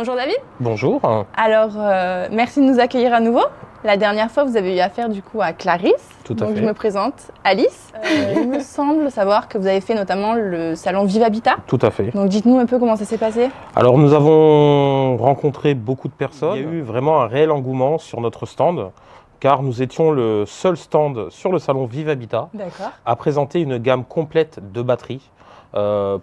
Bonjour David. Bonjour. Alors, merci de nous accueillir à nouveau. La dernière fois, vous avez eu affaire du coup à Clarisse. Tout à fait. Je me présente, Alice. Il me semble savoir que vous avez fait notamment le salon Vive Habitat. Tout à fait. Donc dites-nous un peu comment ça s'est passé. Alors nous avons rencontré beaucoup de personnes. Il y a eu vraiment un réel engouement sur notre stand, car nous étions le seul stand sur le salon Vive Habitat à présenter une gamme complète de batteries.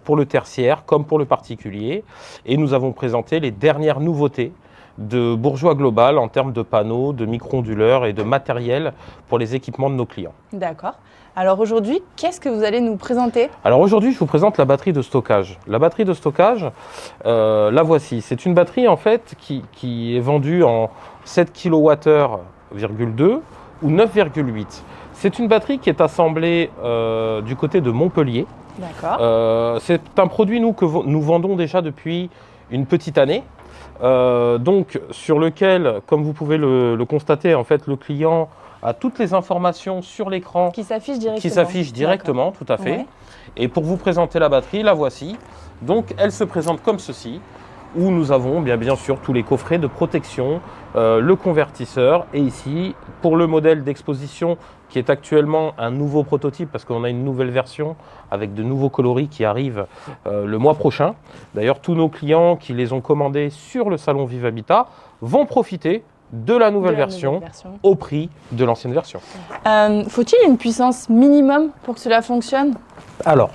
Pour le tertiaire comme pour le particulier. Et nous avons présenté les dernières nouveautés de Bourgeois Global en termes de panneaux, de micro-onduleurs et de matériel pour les équipements de nos clients. D'accord. Alors aujourd'hui, qu'est-ce que vous allez nous présenter? Alors aujourd'hui, je vous présente la batterie de stockage. La batterie de stockage, la voici. C'est une batterie en fait qui est vendue en 7 kWh,2 ou 9,8. C'est une batterie qui est assemblée du côté de Montpellier. C'est un produit que nous vendons déjà depuis une petite année, donc sur lequel, comme vous pouvez le constater, en fait, le client a toutes les informations sur l'écran qui s'affichent directement. Tout à fait. Ouais. Et pour vous présenter la batterie, la voici. Donc elle se présente comme ceci, où nous avons bien sûr tous les coffrets de protection, le convertisseur, et ici, pour le modèle d'exposition qui est actuellement un nouveau prototype, parce qu'on a une nouvelle version avec de nouveaux coloris qui arrivent le mois prochain. D'ailleurs, tous nos clients qui les ont commandés sur le salon Vive Habitat vont profiter de la nouvelle version au prix de l'ancienne version. Faut-il une puissance minimum pour que cela fonctionne? Alors,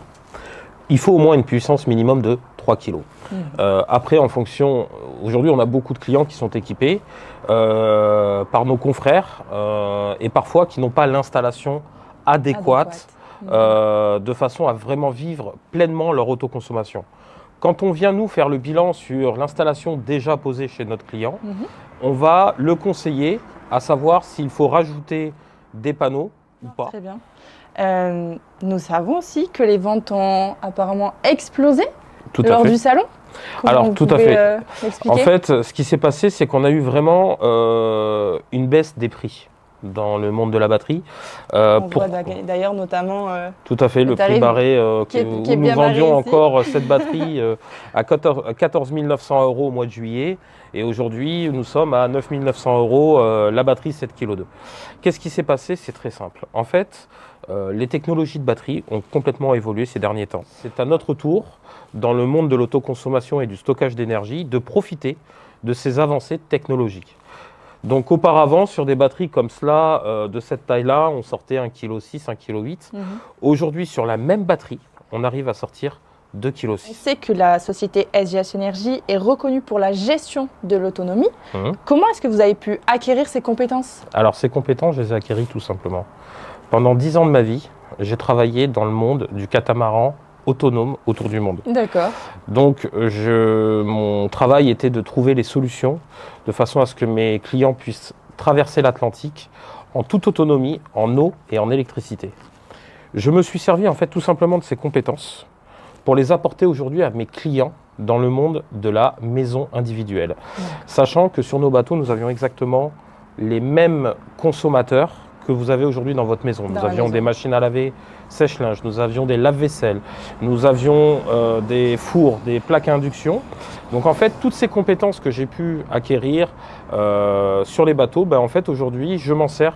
il faut au moins une puissance minimum de 3 kg. Après, en fonction, aujourd'hui on a beaucoup de clients qui sont équipés par nos confrères et parfois qui n'ont pas l'installation adéquate de façon à vraiment vivre pleinement leur autoconsommation. Quand on vient nous faire le bilan sur l'installation déjà posée chez notre client, on va le conseiller à savoir s'il faut rajouter des panneaux ou pas. Très bien. Nous savons aussi que les ventes ont apparemment explosé lors du salon. Alors tout à fait. En fait, ce qui s'est passé, c'est qu'on a eu vraiment une baisse des prix dans le monde de la batterie. On voit d'ailleurs notamment tout à fait, le prix barré où nous vendions encore cette batterie à 14 900 € au mois de juillet. Et aujourd'hui, nous sommes à 9 900 € la batterie 7,2 kg. Qu'est-ce qui s'est passé? C'est très simple. En fait, les technologies de batterie ont complètement évolué ces derniers temps. C'est à notre tour, dans le monde de l'autoconsommation et du stockage d'énergie, de profiter de ces avancées technologiques. Donc auparavant, sur des batteries comme cela, de cette taille-là, on sortait 1,6 kg, 1,8 kg. Aujourd'hui, sur la même batterie, on arrive à sortir 2,6 kg. On sait que la société SGH Énergie est reconnue pour la gestion de l'autonomie. Comment est-ce que vous avez pu acquérir ces compétences? Alors ces compétences, je les ai acquéries tout simplement. Pendant 10 ans de ma vie, j'ai travaillé dans le monde du catamaran autonome autour du monde. D'accord. Donc mon travail était de trouver les solutions de façon à ce que mes clients puissent traverser l'Atlantique en toute autonomie, en eau et en électricité. Je me suis servi en fait tout simplement de ces compétences pour les apporter aujourd'hui à mes clients dans le monde de la maison individuelle. Sachant que sur nos bateaux, nous avions exactement les mêmes consommateurs que vous avez aujourd'hui dans votre maison. Nous avions des machines à laver, sèche-linge, nous avions des lave-vaisselle, nous avions des fours, des plaques à induction. Donc en fait, toutes ces compétences que j'ai pu acquérir sur les bateaux, en fait aujourd'hui, je m'en sers.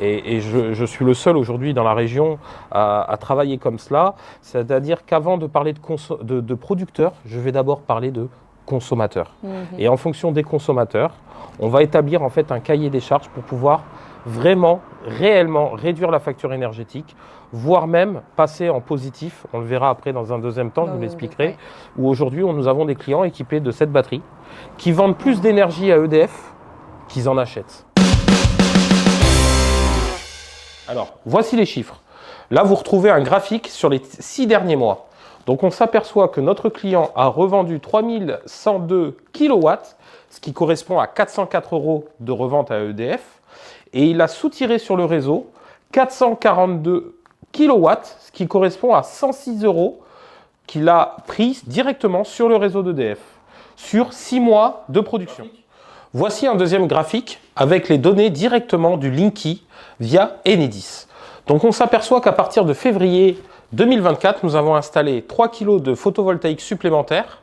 Et je suis le seul aujourd'hui dans la région à travailler comme cela. C'est-à-dire qu'avant de parler de producteurs, je vais d'abord parler de consommateurs. Et en fonction des consommateurs, on va établir en fait un cahier des charges pour pouvoir vraiment, réellement réduire la facture énergétique, voire même passer en positif. On le verra après dans un deuxième temps, je vous l'expliquerai. Où aujourd'hui, nous avons des clients équipés de cette batterie qui vendent plus d'énergie à EDF qu'ils en achètent. Alors, voici les chiffres. Là, vous retrouvez un graphique sur les 6 derniers mois. Donc, on s'aperçoit que notre client a revendu 3102 kW, ce qui correspond à 404 € de revente à EDF. Et il a soutiré sur le réseau 442 kW, ce qui correspond à 106 € qu'il a pris directement sur le réseau d'EDF, sur 6 mois de production. Voici un deuxième graphique avec les données directement du Linky via Enedis. Donc on s'aperçoit qu'à partir de février 2024, nous avons installé 3 kg de photovoltaïque supplémentaire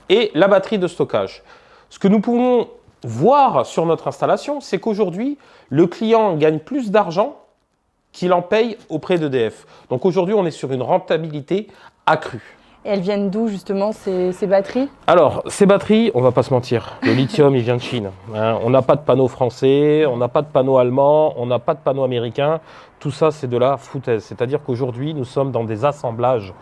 et la batterie de stockage. Ce que nous pouvons voir sur notre installation, c'est qu'aujourd'hui, le client gagne plus d'argent qu'il en paye auprès d'EDF. Donc aujourd'hui, on est sur une rentabilité accrue. Et elles viennent d'où justement ces batteries? Alors, ces batteries, on va pas se mentir, le lithium, il vient de Chine. Hein. On n'a pas de panneaux français, on n'a pas de panneaux allemands, on n'a pas de panneaux américains. Tout ça, c'est de la foutaise. C'est-à-dire qu'aujourd'hui, nous sommes dans des assemblages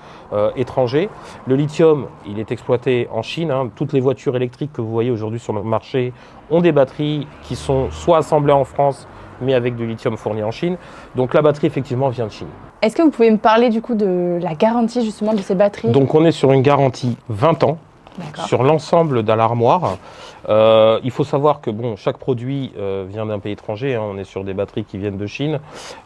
étrangers. Le lithium, il est exploité en Chine. Hein. Toutes les voitures électriques que vous voyez aujourd'hui sur le marché ont des batteries qui sont soit assemblées en France, mais avec du lithium fourni en Chine. Donc la batterie, effectivement, vient de Chine. Est-ce que vous pouvez me parler du coup de la garantie justement de ces batteries? Donc on est sur une garantie 20 ans sur l'ensemble de l'armoire. Il faut savoir que bon, chaque produit vient d'un pays étranger. Hein. On est sur des batteries qui viennent de Chine.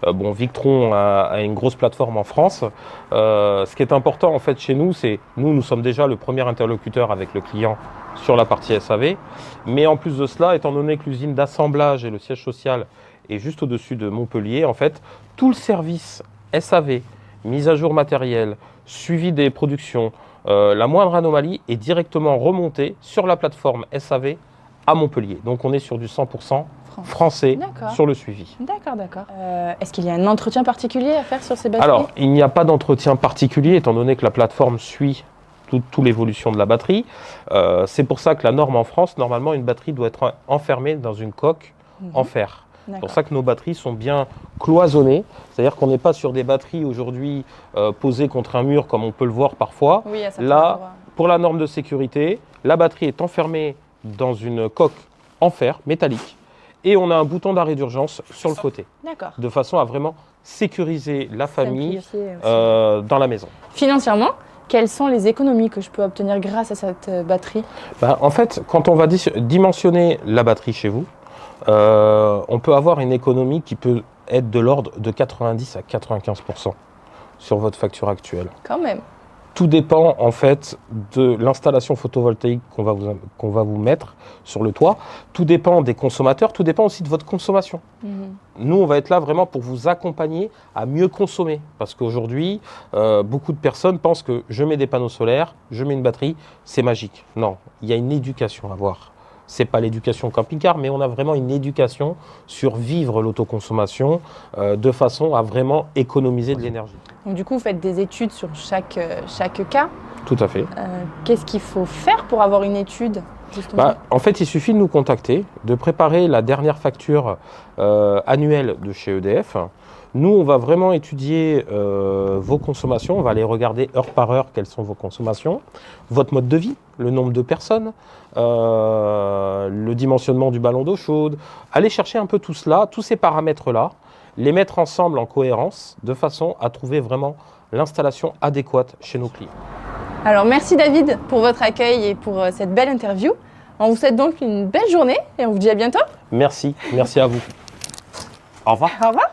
Victron a une grosse plateforme en France. Ce qui est important en fait chez nous, c'est nous sommes déjà le premier interlocuteur avec le client sur la partie SAV. Mais en plus de cela, étant donné que l'usine d'assemblage et le siège social est juste au-dessus de Montpellier, en fait, tout le service SAV, mise à jour matériel, suivi des productions, la moindre anomalie est directement remontée sur la plateforme SAV à Montpellier. Donc on est sur du 100% français sur le suivi. D'accord. Est-ce qu'il y a un entretien particulier à faire sur ces batteries? Alors, il n'y a pas d'entretien particulier étant donné que la plateforme suit toute l'évolution de la batterie. C'est pour ça que la norme en France, normalement, une batterie doit être enfermée dans une coque en fer. C'est pour ça que nos batteries sont bien cloisonnées, c'est-à-dire qu'on n'est pas sur des batteries aujourd'hui posées contre un mur comme on peut le voir parfois. Oui, là, pour la norme de sécurité, la batterie est enfermée dans une coque en fer métallique et on a un bouton d'arrêt d'urgence sur le côté, de façon à vraiment sécuriser la famille dans la maison. Financièrement, quelles sont les économies que je peux obtenir grâce à cette batterie? En fait, quand on va dimensionner la batterie chez vous, on peut avoir une économie qui peut être de l'ordre de 90 à 95% sur votre facture actuelle. Quand même. Tout dépend en fait de l'installation photovoltaïque qu'on va vous mettre sur le toit. Tout dépend des consommateurs, tout dépend aussi de votre consommation. Nous, on va être là vraiment pour vous accompagner à mieux consommer. Parce qu'aujourd'hui, beaucoup de personnes pensent que je mets des panneaux solaires, je mets une batterie, c'est magique. Non, il y a une éducation à avoir. C'est pas l'éducation camping-car, mais on a vraiment une éducation sur vivre l'autoconsommation de façon à vraiment économiser de l'énergie. Donc du coup, vous faites des études sur chaque cas. Tout à fait. Qu'est-ce qu'il faut faire pour avoir une étude justement? En fait, il suffit de nous contacter, de préparer la dernière facture annuelle de chez EDF. Nous, on va vraiment étudier vos consommations, on va aller regarder heure par heure quelles sont vos consommations, votre mode de vie, le nombre de personnes, le dimensionnement du ballon d'eau chaude, aller chercher un peu tout cela, tous ces paramètres-là, les mettre ensemble en cohérence de façon à trouver vraiment l'installation adéquate chez nos clients. Alors merci David pour votre accueil et pour cette belle interview. On vous souhaite donc une belle journée et on vous dit à bientôt. Merci à vous. Au revoir. Au revoir.